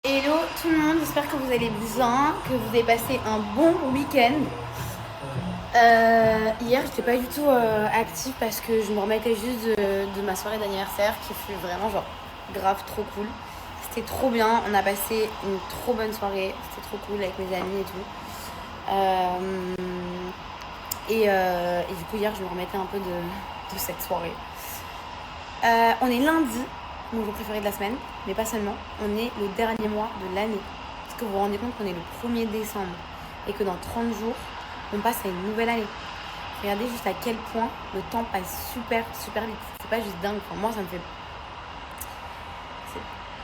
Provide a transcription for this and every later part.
Hello tout le monde, j'espère que vous allez bien, que vous avez passé un bon week-end. Hier, j'étais pas du tout active parce que je me remettais juste de ma soirée d'anniversaire qui fut vraiment genre grave trop cool. C'était trop bien, on a passé une trop bonne soirée, c'était trop cool avec mes amis et tout. Et du coup, hier, je me remettais un peu de cette soirée. On est lundi, mon jour préféré de la semaine, mais pas seulement. On est le dernier mois de l'année. Est-ce que vous vous rendez compte qu'on est le 1er décembre et que dans 30 jours, on passe à une nouvelle année? Regardez juste à quel point le temps passe super, super vite. C'est pas juste dingue. Enfin, moi, ça me fait...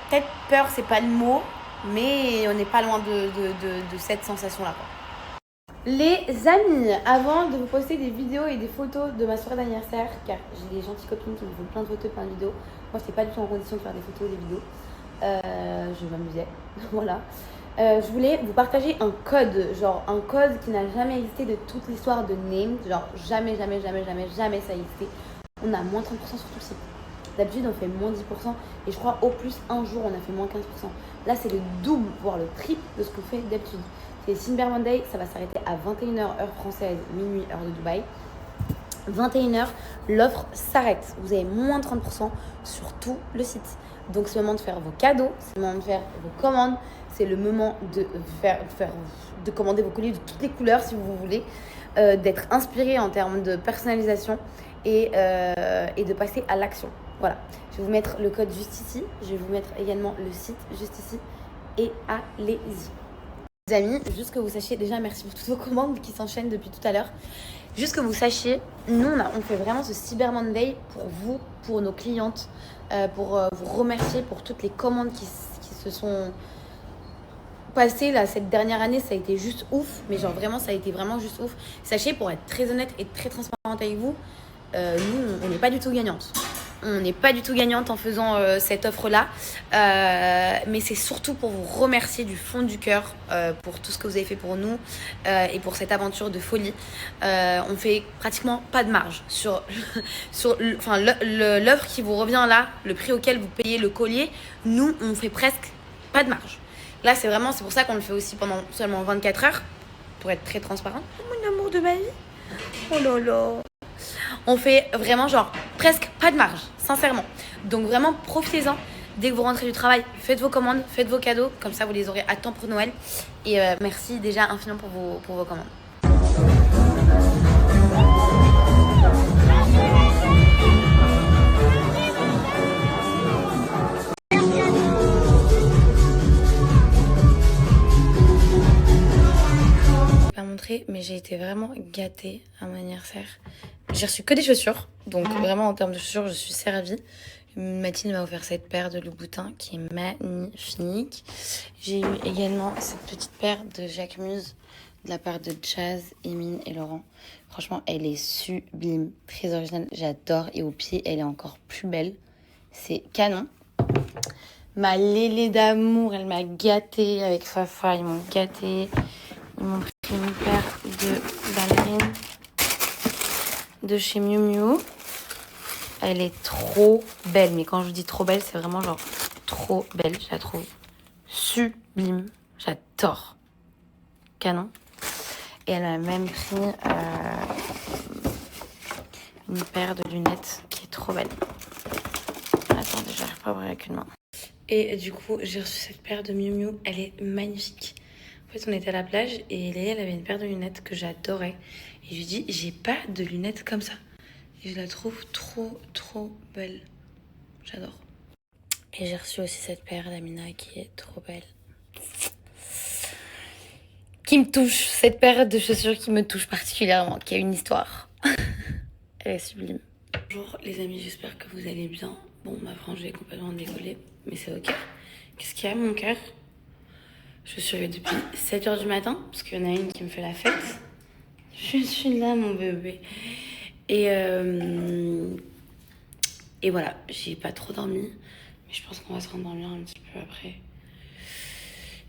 Peut-être peur, c'est pas le mot, mais on n'est pas loin de cette sensation-là, quoi. Les amis, avant de vous poster des vidéos et des photos de ma soirée d'anniversaire, car j'ai des gentilles copines qui me font plein de photos, plein de vidéos. Moi, j'étais pas du tout en condition de faire des photos et des vidéos. Je m'amusais, voilà. Je voulais vous partager un code, genre un code qui n'a jamais existé de toute l'histoire de Name. Genre jamais, jamais, jamais, jamais, jamais ça a existé. On a moins 30% sur tout le site. D'habitude, on fait moins 10%. Et je crois au plus un jour, on a fait moins 15%. Là, c'est le double, voire le triple de ce qu'on fait d'habitude. C'est Cyber Monday, ça va s'arrêter à 21h heure française, minuit heure de Dubaï. 21h, l'offre s'arrête. Vous avez moins 30% sur tout le site. Donc c'est le moment de faire vos cadeaux, c'est le moment de faire vos commandes, c'est le moment de commander vos colis de toutes les couleurs si vous voulez, d'être inspiré en termes de personnalisation et de passer à l'action. Voilà, je vais vous mettre le code juste ici, je vais vous mettre également le site juste ici et allez-y. Les amis, juste que vous sachiez, déjà merci pour toutes vos commandes qui s'enchaînent depuis tout à l'heure. Juste que vous sachiez, nous on fait vraiment ce Cyber Monday pour vous, pour nos clientes, pour vous remercier pour toutes les commandes qui se sont passées là cette dernière année. Ça a été juste ouf, mais genre vraiment ça a été vraiment juste ouf. Sachez, pour être très honnête et très transparente avec vous, nous on n'est pas du tout gagnante. On n'est pas du tout gagnante en faisant cette offre-là. Mais c'est surtout pour vous remercier du fond du cœur pour tout ce que vous avez fait pour nous et pour cette aventure de folie. On fait pratiquement pas de marge sur l'offre qui vous revient là, le prix auquel vous payez le collier. Nous, on fait presque pas de marge. Là, c'est pour ça qu'on le fait aussi pendant seulement 24 heures, pour être très transparent. Oh, mon amour de ma vie. Oh là là. On fait vraiment genre presque pas de marge, sincèrement. Donc vraiment profitez-en. Dès que vous rentrez du travail, faites vos commandes, faites vos cadeaux, comme ça vous les aurez à temps pour Noël. Et merci déjà infiniment pour vos commandes. Pas montrer, mais j'ai été vraiment gâtée à mon anniversaire. J'ai reçu que des chaussures, donc vraiment en termes de chaussures, je suis servie. Mathilde m'a offert cette paire de Louboutin qui est magnifique. J'ai eu également cette petite paire de Jacquemus de la part de Jazz, Emine et Laurent. Franchement, elle est sublime, très originale, j'adore. Et au pied, elle est encore plus belle. C'est canon. Ma Lélé d'amour, elle m'a gâtée avec Fafa, ils m'ont gâtée. Ils m'ont pris une paire de ballerines de chez Miu Miu. Elle est trop belle, mais quand je dis trop belle, c'est vraiment genre trop belle. Je la trouve sublime. J'adore. Canon. Et elle a même pris une paire de lunettes qui est trop belle. Attendez, j'arrive pas à ouvrir avec une main. Et du coup, j'ai reçu cette paire de Miu Miu. Elle est magnifique. En fait, on était à la plage et Léa, elle avait une paire de lunettes que j'adorais. Et je lui dis, j'ai pas de lunettes comme ça. Et je la trouve trop, trop belle. J'adore. Et j'ai reçu aussi cette paire d'Amina qui est trop belle. Qui me touche. Cette paire de chaussures qui me touche particulièrement. Qui a une histoire. Elle est sublime. Bonjour les amis, j'espère que vous allez bien. Bon, ma frange est complètement décollée. Mais c'est ok. Qu'est-ce qu'il y a mon cœur? Je suis réveillée depuis 7h du matin. Parce qu'il y en a une qui me fait la fête. Je suis là mon bébé. Et voilà, j'ai pas trop dormi, mais je pense qu'on va se rendormir un petit peu après.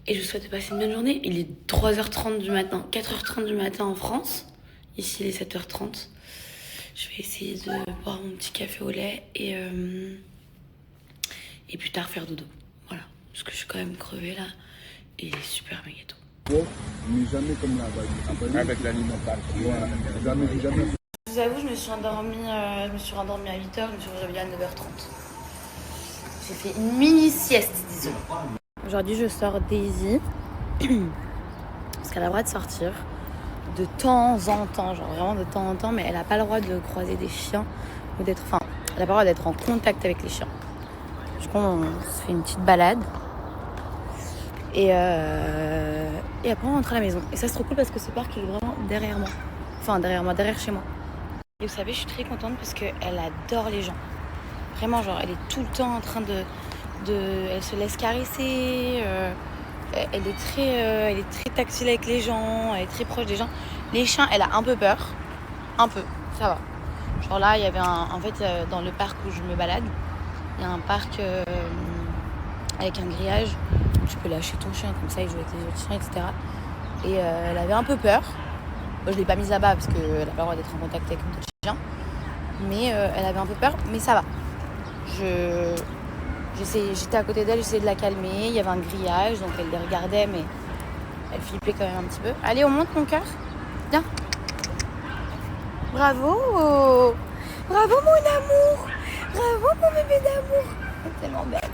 Et je vous souhaite de passer une bonne journée. Il est 3h30 du matin, 4h30 du matin en France. Ici, il est 7h30. Je vais essayer de boire mon petit café au lait et plus tard faire dodo. Voilà, parce que je suis quand même crevée là. Et il est super méga tôt. Mais jamais comme là, avec l'alimentation. Jamais. Je vous avoue, je me suis rendormie à 8h, je me suis réveillée à 9h30. J'ai fait une mini sieste, disons. Aujourd'hui, je sors Daisy parce qu'elle a le droit de sortir de temps en temps, genre vraiment de temps en temps, mais elle n'a pas le droit de croiser des chiens ou elle n'a pas le droit d'être en contact avec les chiens. Du coup, on se fait une petite balade et après on rentre à la maison. Et ça c'est trop cool parce que ce parc il est vraiment derrière moi, derrière chez moi. Et vous savez, je suis très contente parce qu'elle adore les gens. Vraiment, genre, elle est tout le temps en train elle se laisse caresser. Elle est très tactile avec les gens. Elle est très proche des gens. Les chiens, elle a un peu peur. Un peu, ça va. Genre là, il y avait dans le parc où je me balade, il y a un parc avec un grillage. Tu peux lâcher ton chien comme ça, il joue avec les autres chiens, etc. Et elle avait un peu peur. Moi, je l'ai pas mise là-bas parce qu'elle n'a pas le droit d'être en contact avec d'autres chiens. Mais elle avait un peu peur, mais ça va. J'étais à côté d'elle, j'essayais de la calmer. Il y avait un grillage, donc elle les regardait, mais elle flippait quand même un petit peu. Allez, on monte mon cœur. Viens. Bravo. Bravo mon amour. Bravo mon bébé d'amour. Elle est tellement belle.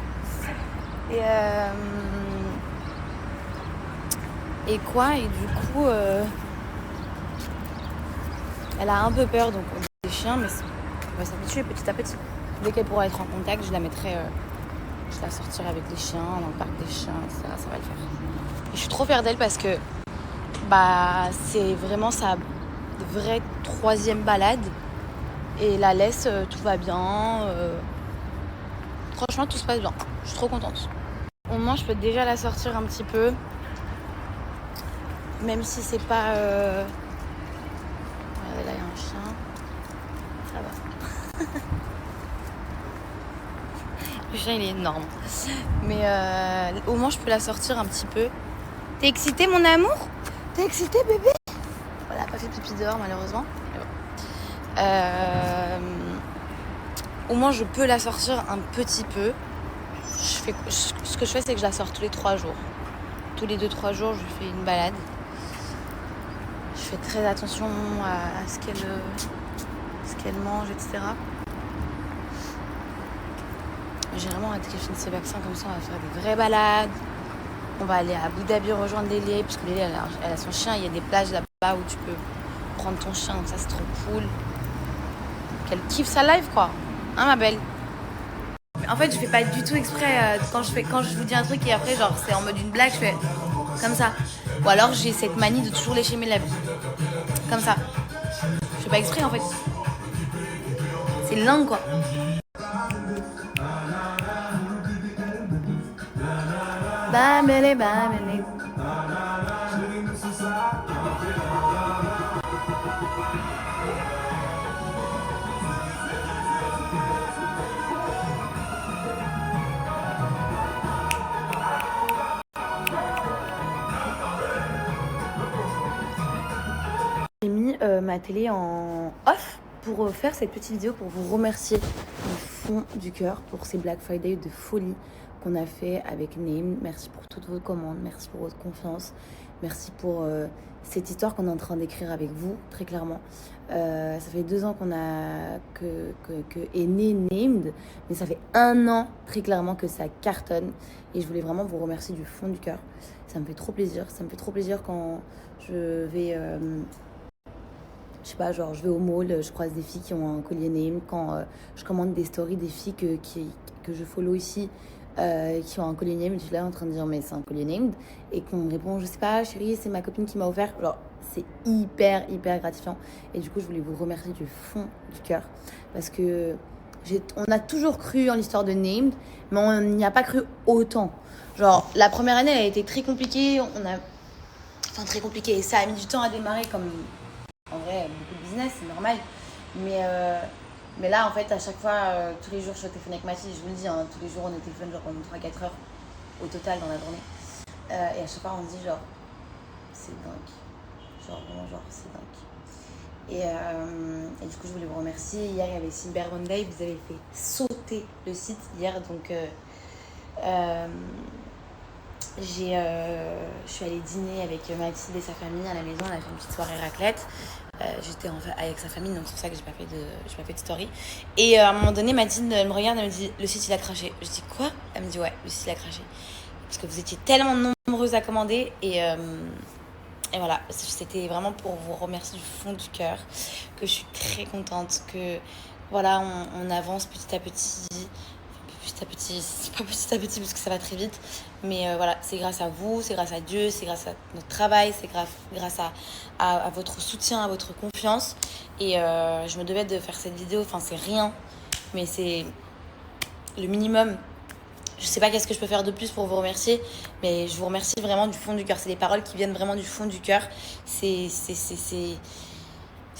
Et quoi. Et du coup, elle a un peu peur, donc on dit des chiens, mais on va s'habituer petit à petit. Dès qu'elle pourra être en contact, je la sortirai avec les chiens, dans le parc des chiens, etc. Ça va le faire. Et je suis trop fière d'elle parce que c'est vraiment sa vraie 3e balade. Et la laisse, tout va bien. Franchement, tout se passe bien. Je suis trop contente. Au moins, je peux déjà la sortir un petit peu. Même si c'est pas... Regardez, là, il y a un chien. Ça va. Le chien, il est énorme. Mais au moins, je peux la sortir un petit peu. T'es excitée, mon amour? T'es excitée, bébé? Voilà, pas fait pipi dehors, malheureusement. Au moins, je peux la sortir un petit peu. Ce que je fais, c'est que je la sors tous les 3 jours. Tous les 2-3 jours, je fais une balade. Je fais très attention à ce qu'elle mange, etc. J'ai vraiment hâte qu'elle finisse ses vaccins, comme ça on va faire des vraies balades. On va aller à Abu Dhabi rejoindre Lélé, puisque Lélé elle a son chien, il y a des plages là-bas où tu peux prendre ton chien, donc ça c'est trop cool. Qu'elle kiffe sa life quoi, hein ma belle. En fait je fais pas du tout exprès quand je vous dis un truc et après genre c'est en mode une blague, je fais comme ça. Ou alors j'ai cette manie de toujours lécher mes lèvres. Comme ça. Je fais pas exprès en fait. C'est lent quoi. Bamele, bamele. J'ai mis ma télé en off pour faire cette petite vidéo pour vous remercier du fond du cœur pour ces Black Friday de folie qu'on a fait avec Name. Merci pour toutes vos commandes, merci pour votre confiance, merci pour cette histoire qu'on est en train d'écrire avec vous, très clairement. Ça fait 2 ans que est né Named, mais ça fait 1 an très clairement que ça cartonne et je voulais vraiment vous remercier du fond du cœur. Ça me fait trop plaisir, quand je vais... je sais pas, genre je vais au mall, je croise des filles qui ont un collier Name, quand je commande des stories des filles que je follow ici qui ont un collier Name, je suis là en train de dire mais c'est un collier Named, et qu'on me répond je sais pas chérie, c'est ma copine qui m'a offert, genre c'est hyper gratifiant. Et du coup je voulais vous remercier du fond du cœur parce que on a toujours cru en l'histoire de Named, mais on n'y a pas cru autant. Genre la première année elle a été très compliquée, très compliquée, et ça a mis du temps à démarrer comme... En vrai, beaucoup de business, c'est normal. Mais là, en fait, à chaque fois, tous les jours, je suis au téléphone avec Mathilde, je vous le dis, hein, tous les jours, on est au téléphone genre pendant 3-4 heures au total dans la journée. Et à chaque fois, on se dit genre, c'est dingue. Genre, vraiment, genre, c'est dingue. Et du coup, je voulais vous remercier. Hier, il y avait Cyber Monday, vous avez fait sauter le site hier, donc Je suis allée dîner avec Mathilde et sa famille à la maison. On a fait une petite soirée raclette. J'étais avec sa famille, donc c'est pour ça que j'ai pas fait de story. Et à un moment donné, Mathilde elle me regarde, elle me dit le site il a craché. Je dis quoi? Elle me dit ouais, le site il a craché. Parce que vous étiez tellement nombreuses à commander et voilà, c'était vraiment pour vous remercier du fond du cœur, que je suis très contente, que voilà, on avance petit à petit. C'est pas petit à petit parce que ça va très vite, mais voilà, c'est grâce à vous, c'est grâce à Dieu, c'est grâce à notre travail, c'est grâce à votre soutien, à votre confiance. Et je me devais de faire cette vidéo, enfin c'est rien, mais c'est le minimum. Je sais pas qu'est-ce que je peux faire de plus pour vous remercier, mais je vous remercie vraiment du fond du cœur. C'est des paroles qui viennent vraiment du fond du cœur. C'est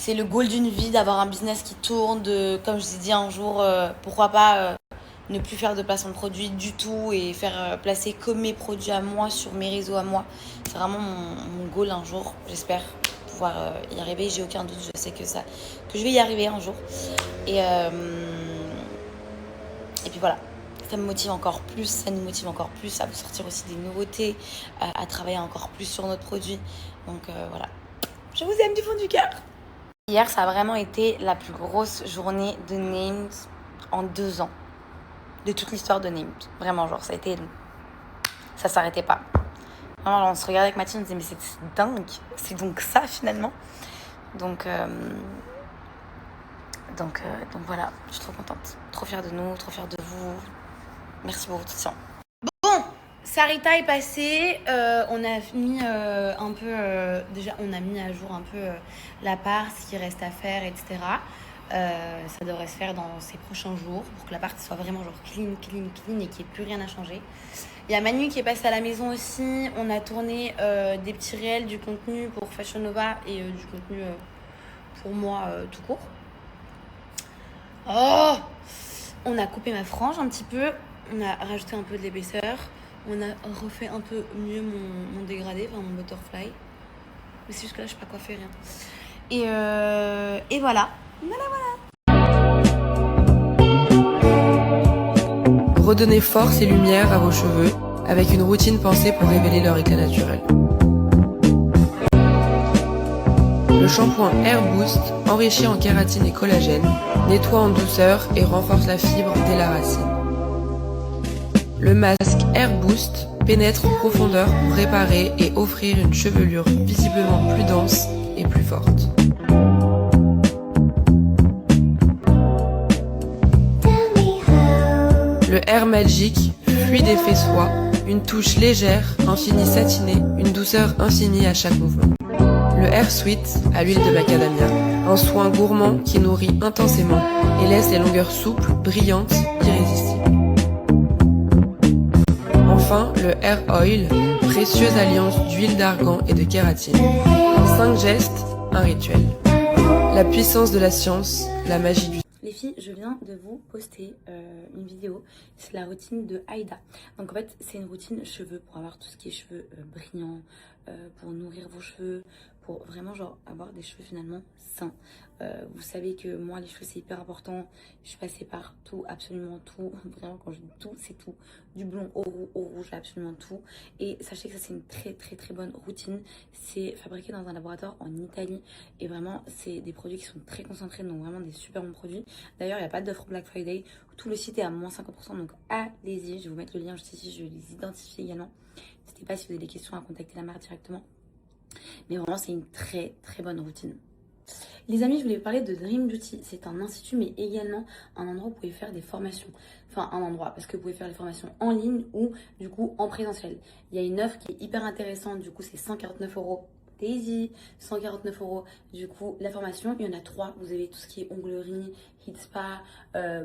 le goal d'une vie, d'avoir un business qui tourne, comme je vous ai dit un jour, pourquoi pas ne plus faire de placement de produits du tout et faire placer que mes produits à moi sur mes réseaux à moi. C'est vraiment mon goal un jour, j'espère pouvoir y arriver. J'ai aucun doute, je sais que je vais y arriver un jour. Et puis voilà, ça me motive encore plus, ça nous motive encore plus à sortir aussi des nouveautés, à travailler encore plus sur notre produit. Donc voilà, je vous aime du fond du cœur. Hier, ça a vraiment été la plus grosse journée de Named en 2 ans. De toute l'histoire de Named. Vraiment, genre, ça s'arrêtait pas. Vraiment, on se regardait avec Mathilde, on se disait, mais c'est dingue. C'est donc ça, finalement. Donc voilà, je suis trop contente. Trop fière de nous, trop fière de vous. Merci pour votre soutien. Bon, Sarita est passée. On a mis un peu... déjà, on a mis à jour un peu l'appart, ce qui reste à faire, etc. Ça devrait se faire dans ces prochains jours pour que l'appart soit vraiment genre clean et qu'il n'y ait plus rien à changer. Il y a Manu qui est passé à la maison aussi. On a tourné des petits réels, du contenu pour Fashion Nova et du contenu pour moi tout court. Oh, on a coupé ma frange un petit peu. On a rajouté un peu de l'épaisseur. On a refait un peu mieux mon dégradé, enfin mon butterfly. Mais c'est juste que là, je sais pas quoi faire, rien. Et voilà. Redonnez force et lumière à vos cheveux avec une routine pensée pour révéler leur éclat naturel. Le shampoing Hair Boost, enrichi en kératine et collagène, nettoie en douceur et renforce la fibre dès la racine. Le masque Hair Boost pénètre en profondeur pour réparer et offrir une chevelure visiblement plus dense et plus forte. Le Hair Magic, fluide effet soie, une touche légère, un fini satiné, une douceur infinie à chaque mouvement. Le Hair Sweet, à l'huile de macadamia, un soin gourmand qui nourrit intensément et laisse les longueurs souples, brillantes, irrésistibles. Enfin, le Hair Oil, précieuse alliance d'huile d'argan et de kératine. 5 gestes, un rituel. La puissance de la science, la magie du... Les filles, je viens de vous poster une vidéo, c'est la routine de Aïda. Donc en fait, c'est une routine cheveux pour avoir tout ce qui est cheveux brillants, pour nourrir vos cheveux, pour vraiment genre avoir des cheveux finalement sains. Vous savez que moi les cheveux c'est hyper important, je suis passée par tout, absolument tout, vraiment quand je dis tout c'est tout, du blond au rouge, absolument tout. Et sachez que ça c'est une très très très bonne routine, c'est fabriqué dans un laboratoire en Italie et vraiment c'est des produits qui sont très concentrés, donc vraiment des super bons produits. D'ailleurs il n'y a pas d'offre Black Friday, tout le site est à moins 50%, donc allez-y, je vais vous mettre le lien juste ici, je vais les identifier également. N'hésitez pas si vous avez des questions à contacter la marque directement. Mais vraiment, c'est une très très bonne routine. Les amis, je voulais vous parler de Dream Beauty. C'est un institut, mais également un endroit où vous pouvez faire des formations. Enfin, un endroit, parce que vous pouvez faire des formations en ligne ou du coup en présentiel. Il y a une offre qui est hyper intéressante. Du coup, c'est 149 €. Daisy, 149 €. Du coup, la formation, il y en a 3. Vous avez tout ce qui est onglerie, heat spa,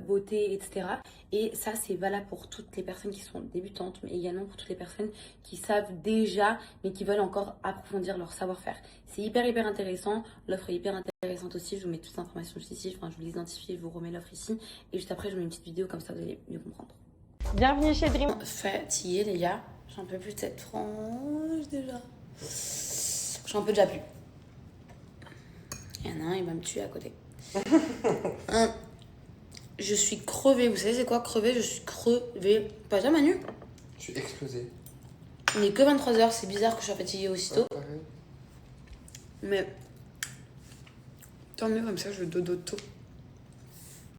beauté, etc. Et ça, c'est valable pour toutes les personnes qui sont débutantes, mais également pour toutes les personnes qui savent déjà, mais qui veulent encore approfondir leur savoir-faire. C'est hyper intéressant. L'offre est hyper intéressante aussi. Je vous mets toutes les informations juste ici. Enfin, je vous les identifie, je vous remets l'offre ici. Et juste après, je vous mets une petite vidéo, comme ça, vous allez mieux comprendre. Bienvenue chez Dream. Fatiguée, les gars. J'en peux plus de cette frange déjà. J'en peux déjà plus. Il y en a un, il va me tuer à côté. Je suis crevée. Vous savez c'est quoi crever? Je suis crevée. Pas déjà Manu? Je suis explosée. Il n'est que 23h, c'est bizarre que je sois fatiguée aussitôt. Mais tant mieux, comme ça je dodo tôt.